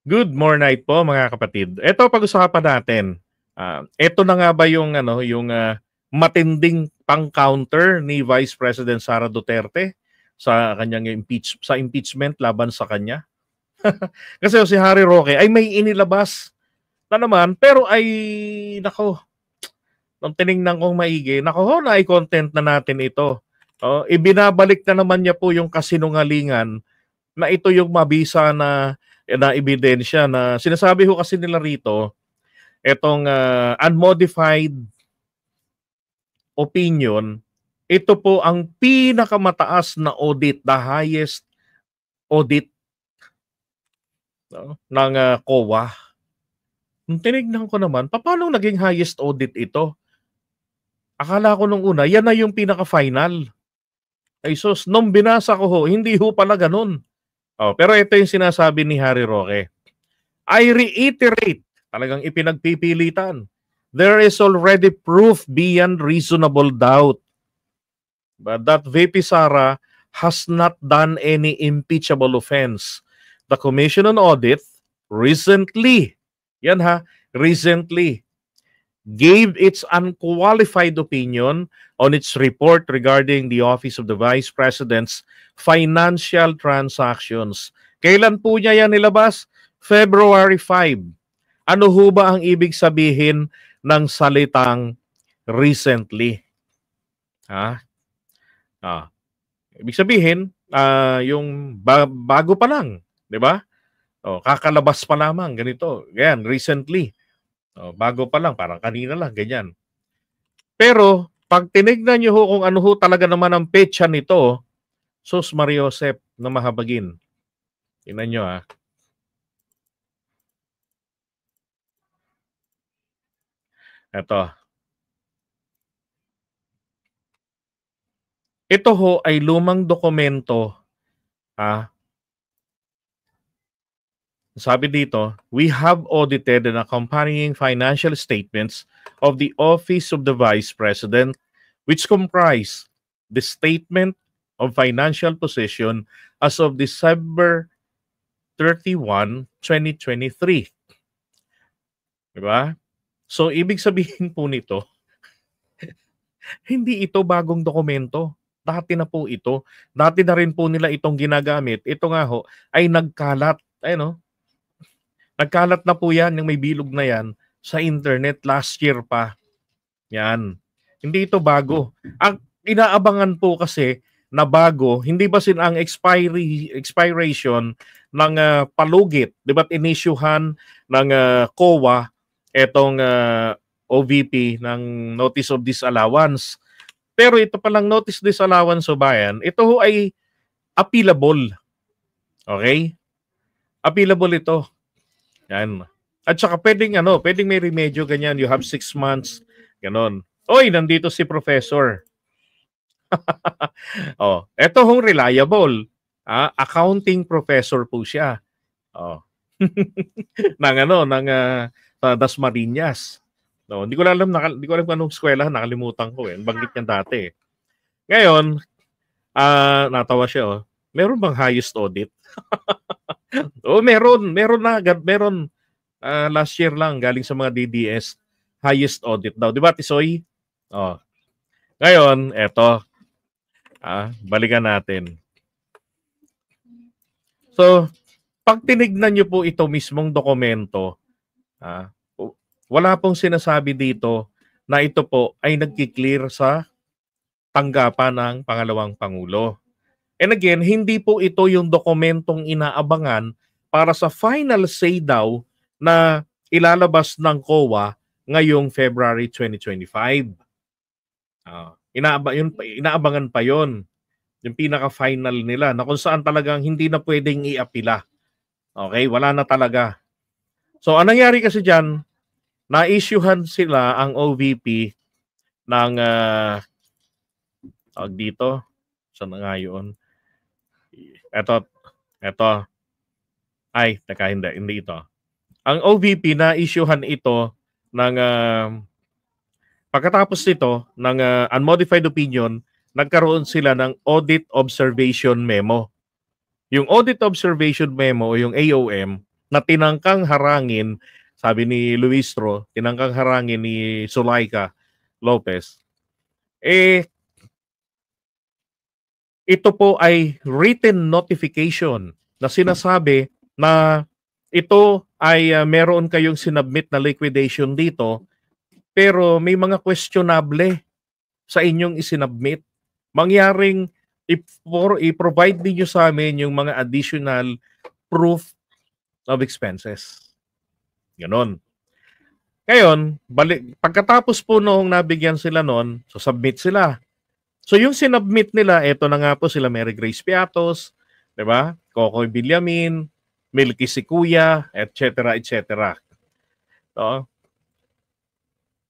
Good morning po mga kapatid. Ito pag-usapan natin. Ito na nga ba yung matinding pang-counter ni Vice President Sara Duterte sa kanyang impeachment laban sa kanya? Kasi si Harry Roque ay may inilabas na naman pero ay nako, nung tiningnan kong maigi, nako, na-content na natin ito. Ibinabalik na naman niya po yung kasinungalingan na ito yung mabisa na ebidensya na sinasabi ho kasi nila rito, etong unmodified opinion, ito po ang pinakamataas na audit, the highest audit, no, ng COA. Nung tinignan ko naman, paano naging highest audit ito? Akala ko nung una, yan na yung pinaka-final. Ay sus, nung binasa ko ho, hindi ho pala ganun. Pero ito yung sinasabi ni Harry Roque. I reiterate, talagang ipinagpipilitan, there is already proof beyond reasonable doubt but that VP Sara has not done any impeachable offense. The Commission on Audit recently gave its unqualified opinion on its report regarding the Office of the Vice President's financial transactions. Kailan po niya yan nilabas? February 5. Ano ho ba ang ibig sabihin ng salitang recently? Ibig sabihin, yung bago pa lang, di ba? Kakalabas pa lamang, ganito. Ganyan, recently. Bago pa lang, parang kanina lang, ganyan. Pero, pag tinignan nyo ho kung ano ho talaga naman ang petsa nito, sus Mariosep na mahabagin. Tingnan nyo ha. Ito. Ito ho ay lumang dokumento. Sabi dito, we have audited and accompanying financial statements of the Office of the Vice President, which comprise the statement of financial position as of December 31, 2023. Diba? So, ibig sabihin po nito, hindi ito bagong dokumento. Dati na po ito. Dati na rin po nila itong ginagamit. Ito nga ho, ay nagkalat. Nagkalat na po yan, yung may bilog na yan, sa internet last year pa. Yan. Hindi ito bago. Ang inaabangan po kasi na bago, hindi ba ang expiration ng palugit, di ba inisyuhan ng COA etong OVP ng Notice of Disallowance. Pero ito palang Notice of Disallowance o bayan, ito ho ay appealable. Okay? Appealable ito. Yan. At saka pwedeng may remedyo ganyan. You have 6 months. Ganon. Oy, nandito si Professor. Ito hong reliable. Accounting professor po siya. ng Dasmariñas. Hindi ko alam anong eskwela, nakalimutan ko Banggit niya dati. Ngayon, natawa siya Meron bang highest audit? Meron last year lang galing sa mga DDS highest audit daw. Di ba, Tisoy? Ngayon, eto. Balikan natin. So, pag tinignan niyo po ito mismong dokumento, wala pong sinasabi dito na ito po ay nagki-clear sa tanggapan ng pangalawang Pangulo. And again, hindi po ito yung dokumentong inaabangan para sa final say daw na ilalabas ng COA ngayong February 2025. Inaabangan pa yon. Yung pinaka-final nila na kung saan talagang hindi na pwedeng i-apila. Okay, wala na talaga. So, anong nangyari kasi dyan, na-issuehan sila ang OVP ng dito. Saan na nga yun? Ito. Ay, hindi ito. Ang OVP na-issuehan ito ng pagkatapos nito ng unmodified opinion, nagkaroon sila ng audit observation memo. Yung audit observation memo o yung AOM, na tinangkang harangin, sabi ni Luistro, tinangkang harangin ni Zulaika Lopez, ito po ay written notification na sinasabi na ito ay meron kayong sinubmit na liquidation dito, pero may mga questionable sa inyong isinubmit. Mangyaring i-provide niyo sa amin yung mga additional proof of expenses. Ganon. Ngayon, pagkatapos po noong nabigyan sila noon, so submit sila. So yung sinubmit nila, eto na nga po sila Mary Grace Piatos, 'di ba? Kokoy Villamin, Milky Sikuya, etc., etc. So,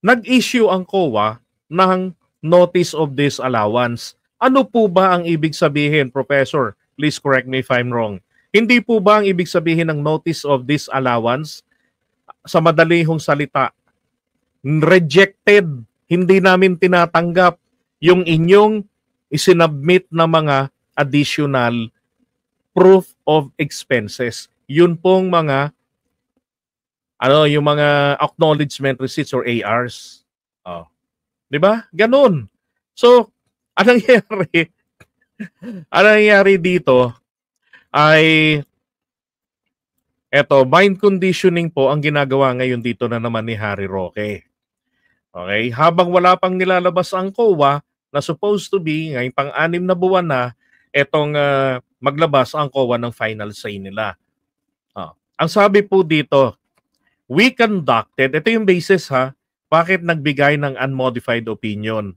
nag-issue ang COA ng notice of disallowance. Ano po ba ang ibig sabihin, Professor? Please correct me if I'm wrong. Hindi po ba ang ibig sabihin ng notice of disallowance, sa madalihong salita, rejected, hindi namin tinatanggap yung inyong isinubmit na mga additional proof of expenses. Yun pong mga yung mga acknowledgement receipts or ARs. Oh. 'Di ba? Ganun. So, anong nangyari? Anong nangyari dito ay mind conditioning po ang ginagawa ngayon dito na naman ni Harry Roque. Okay? Habang wala pang nilalabas ang COA na supposed to be, ngayong pang-anim na buwan na, maglabas ang COA ng final say nila. Ang sabi po dito, we conducted, ito yung basis bakit nagbigay ng unmodified opinion.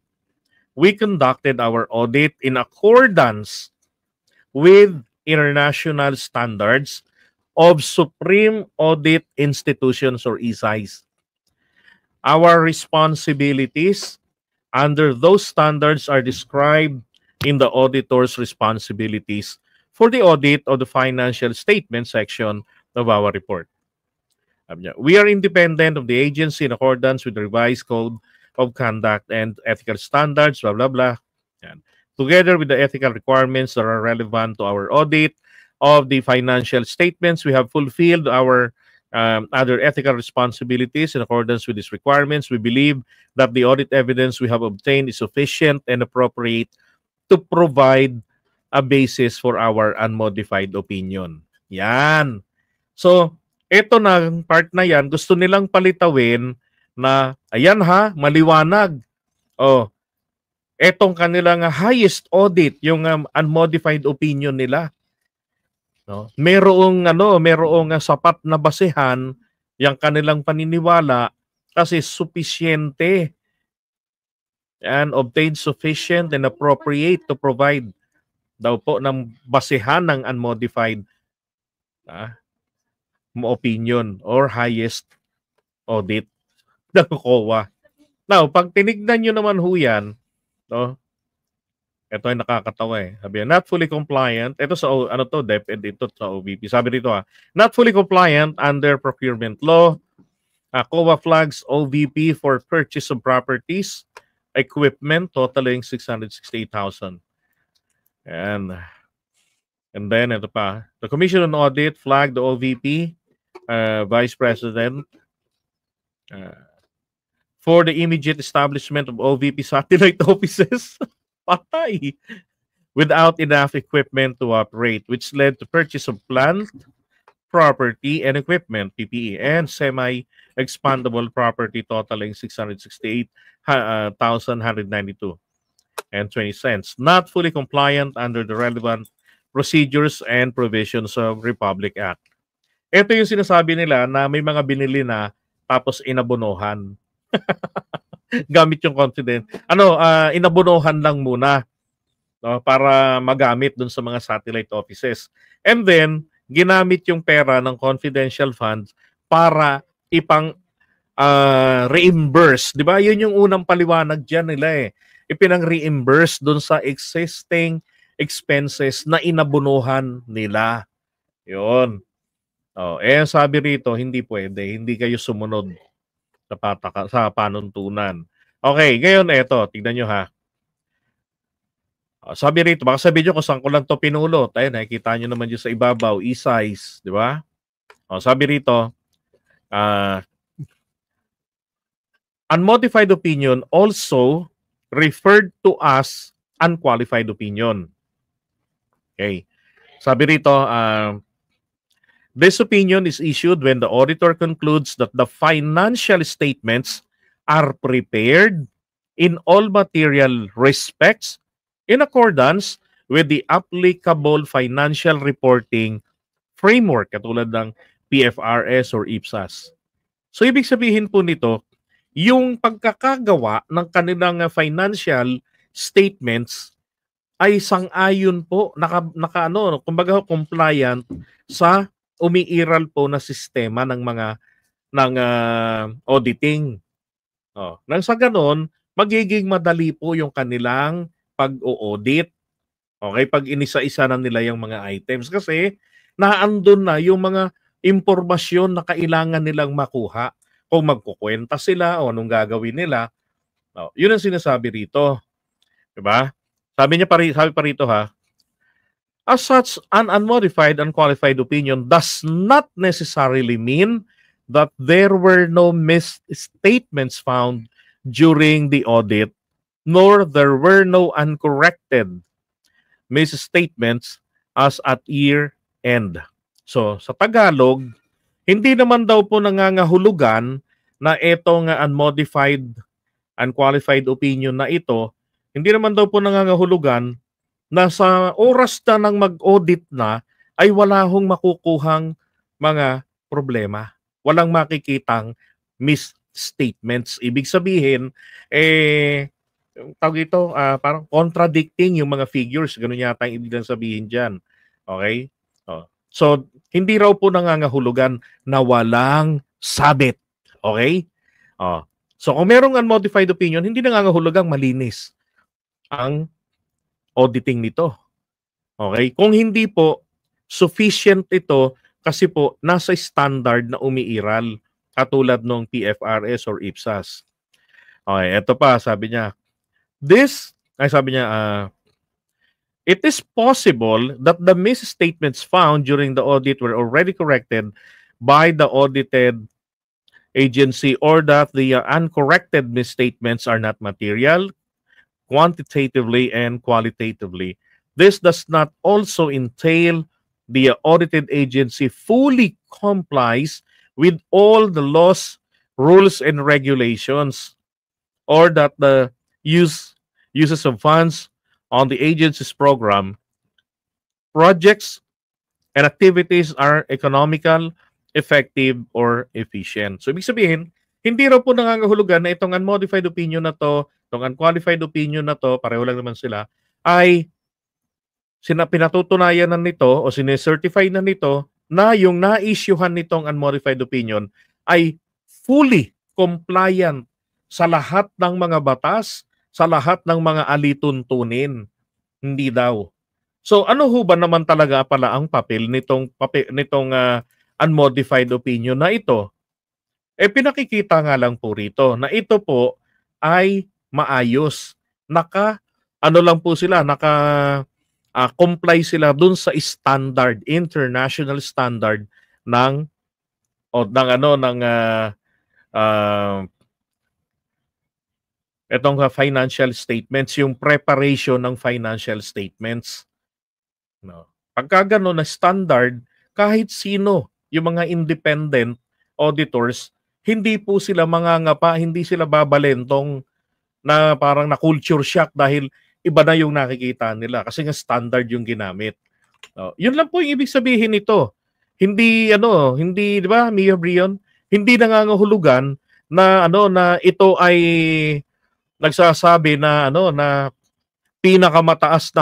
We conducted our audit in accordance with international standards of Supreme Audit Institutions or ESIs. Our responsibilities under those standards are described in the auditor's responsibilities for the audit of the financial statement section of our report. We are independent of the agency in accordance with the revised code of conduct and ethical standards, blah, blah, blah. Yan. Together with the ethical requirements that are relevant to our audit of the financial statements, we have fulfilled our other ethical responsibilities in accordance with these requirements. We believe that the audit evidence we have obtained is sufficient and appropriate to provide a basis for our unmodified opinion. Yan. So, ito na, part na yan, gusto nilang palitawin na, ayan maliwanag. Etong kanilang highest audit, yung unmodified opinion nila. No? Merong sapat na basehan yung kanilang paniniwala kasi sufisyente and obtained sufficient and appropriate to provide daw po ng basehan ng unmodified opinion or highest audit ng COA. Now, pag tinignan nyo naman yan, no? Ito ay nakakatawa Sabi not fully compliant. Ito sa DepEd, ito sa OVP. Sabi dito not fully compliant under procurement law. COA flags OVP for purchase of properties, equipment totaling 668,000. And then ito pa. The Commission on Audit flagged the OVP Vice President for the immediate establishment of OVP satellite offices. Patay. Without enough equipment to operate, which led to purchase of plant, property, and equipment, PPE, and semi-expandable property totaling 668,192 and 20 cents, not fully compliant under the relevant procedures and provisions of Republic Act. Ito yung sinasabi nila na may mga binili na tapos inabonohan. Gamit yung confident. Inabonohan lang muna para magamit dun sa mga satellite offices. And then, ginamit yung pera ng confidential funds para ipang reimburse. Di ba? Yun yung unang paliwanag dyan nila Ipinang-reimburse dun sa existing expenses na inabonohan nila. Yun. Sabi rito, hindi pwede. Hindi kayo sumunod sa panuntunan. Okay, ngayon tignan nyo Sabi rito, baka sabihin nyo kung saan ko lang to pinulot. Ayun, nakikita nyo naman dyan sa ibabaw, e-size, di ba? Sabi rito, unmodified opinion also referred to as unqualified opinion. Okay. Sabi rito, this opinion is issued when the auditor concludes that the financial statements are prepared in all material respects in accordance with the applicable financial reporting framework katulad ng PFRS or IPSAS. So ibig sabihin po nito, yung pagkakagawa ng kanilang financial statements ay sang-ayon po, kumbaga compliant sa umiiral po na sistema ng mga auditing. Nang sa ganon, magiging madali po yung kanilang pag-o-audit. Okay, pag inisa-isa na nila yung mga items kasi naandun na yung mga impormasyon na kailangan nilang makuha. Kung magkukwenta sila o anong gagawin nila. Yun ang sinasabi rito. Diba? Sabi pa rito ha, as such, an unmodified, unqualified opinion does not necessarily mean that there were no misstatements found during the audit, nor there were no uncorrected misstatements as at year end. So, sa Tagalog, hindi naman daw po nangangahulugan na itong unmodified, unqualified opinion na ito, hindi naman daw po nangangahulugan na sa oras na ng mag-audit na ay wala hong makukuhang mga problema. Walang makikitang misstatements. Ibig sabihin, tawag ito, parang contradicting yung mga figures. Ganun yata ang ibig sabihin dyan. Okay? So, hindi raw po nangangahulugan na walang sabit. Okay? So, kung merong unmodified opinion, hindi nangangahulugang malinis ang auditing nito. Okay? Kung hindi po, sufficient ito kasi po nasa standard na umiiral katulad ng PFRS or IPSAS. Okay, ito pa, sabi niya, it is possible that the misstatements found during the audit were already corrected by the audited agency or that the uncorrected misstatements are not material, quantitatively and qualitatively. This does not also entail the audited agency fully complies with all the laws, rules, and regulations, or that the uses of funds on the agency's program, projects, and activities are economical, effective, or efficient. So, ibig sabihin, hindi raw po nangangahulugan na itong unmodified opinion na to, itong unqualified opinion na to, pareho lang naman sila, ay pinatutunayan na nito o sinecertify na nito na yung na-issuehan nitong unmodified opinion ay fully compliant sa lahat ng mga batas, sa lahat ng mga alituntunin. Hindi daw. So ano ho ba naman talaga pala ang papel nitong unmodified opinion na ito? Pinakikita nga lang po rito na ito po ay maayos. Comply sila dun sa standard, international standard ng itong financial statements, yung preparation ng financial statements. No. Pagka gano'n na standard, kahit sino, yung mga independent auditors, hindi po sila mangangapa, hindi sila babalentong na parang na culture shock dahil iba na yung nakikita nila kasi nga standard yung ginamit. Yun lang po yung ibig sabihin nito. Hindi hindi 'di ba, Mia Brion, hindi nangangahulugan na na ito ay nagsasabi na na pinakamataas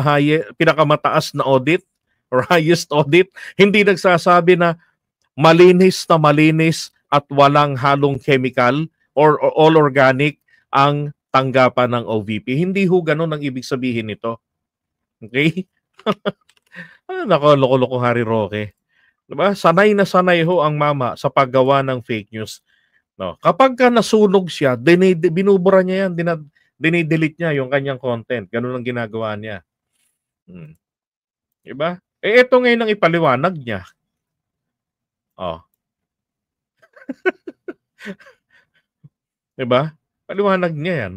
na audit or highest audit, hindi nagsasabi na malinis at walang halong chemical or all organic ang tanggapan ng OVP. Hindi ho ganun ang ibig sabihin nito. Okay? Nako, loko-loko Harry Roque. Diba? Sanay na sanay ho ang mama sa paggawa ng fake news. No. Kapag ka nasunog siya, binubura niya yan, dinidelete niya yung kanyang content. Ganun ang ginagawa niya. Diba? Ito ngayon ang ipaliwanag niya. 'Di ba? Paliwanag niya 'yan.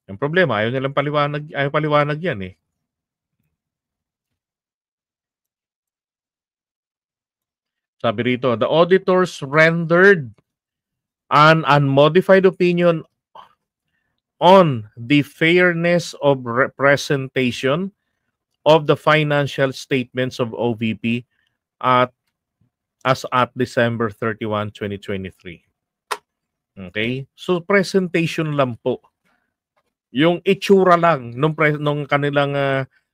Ang problema ayaw nilang paliwanag 'yan, eh. Sabi rito, the auditors rendered an unmodified opinion on the fairness of representation of the financial statements of OVP at as at December 31, 2023. Okay? So presentation lang po. Yung itsura lang nung kanilang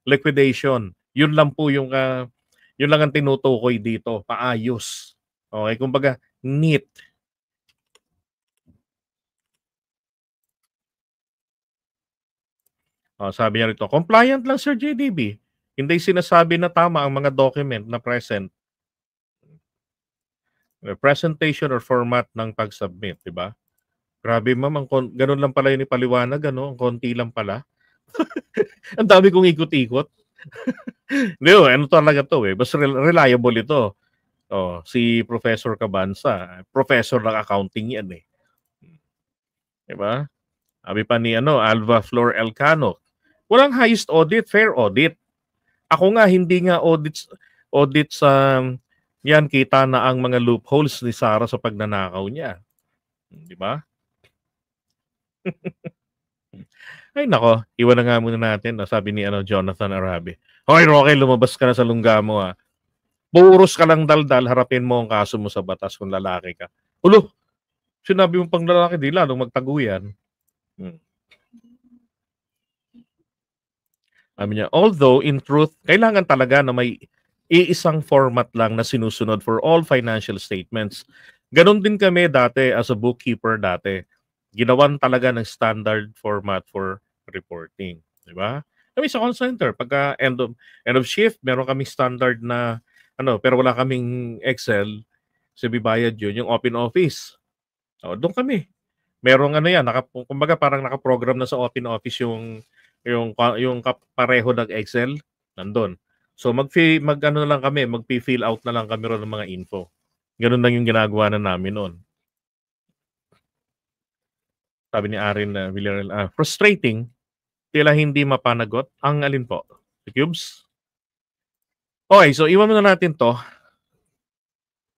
liquidation. Yun lang po yun lang ang tinutukoy dito, paayos. Okay, kumbaga neat. Sabi niya rito, compliant lang Sir JDB. Hindi sinasabi na tama ang mga document na present. Presentation or format ng pag-submit, di ba? Grabe ma'am, ganun lang pala yung ipaliwanag, ano? Ang konti lang pala. Ang dami kong ikot-ikot. Hindi, ano talaga to eh. Basta reliable ito. Si Professor Cabanza, professor ng accounting yan eh. Di ba? Sabi pa ni Alva Flor Elcano, walang highest audit, fair audit. Ako nga, hindi nga audit sa yan, kita na ang mga loopholes ni Sara sa pagnanakaw niya. Di ba? Ay nako, iwan na nga muna natin. Sabi ni Jonathan Arabi. Hoy Roque, lumabas ka na sa lungga mo ha. Puros ka lang daldal, harapin mo ang kaso mo sa batas kung lalaki ka. Ulo, sinabi mo pang lalaki, di lalong magtaguyan. Sabi niya, although in truth, kailangan talaga na may iisang format lang na sinusunod for all financial statements. Ganon din kami dati as a bookkeeper dati. Ginawan talaga ng standard format for reporting. Di ba? Kami sa call center, pagka end of shift, meron kaming standard na pero wala kaming Excel, bibayad yun, yung open office. Doon kami. Merong yan, kumbaga parang nakaprogram na sa open office yung pareho ng Excel, nandun. So lang kami, mag-fill out na lang kami ron ng mga info. Ganun lang yung ginagawa na namin noon. Sabi ni Arin Villarreal, frustrating, tila hindi mapanagot. Ang alin po? The cubes? Okay, so iwan muna natin to.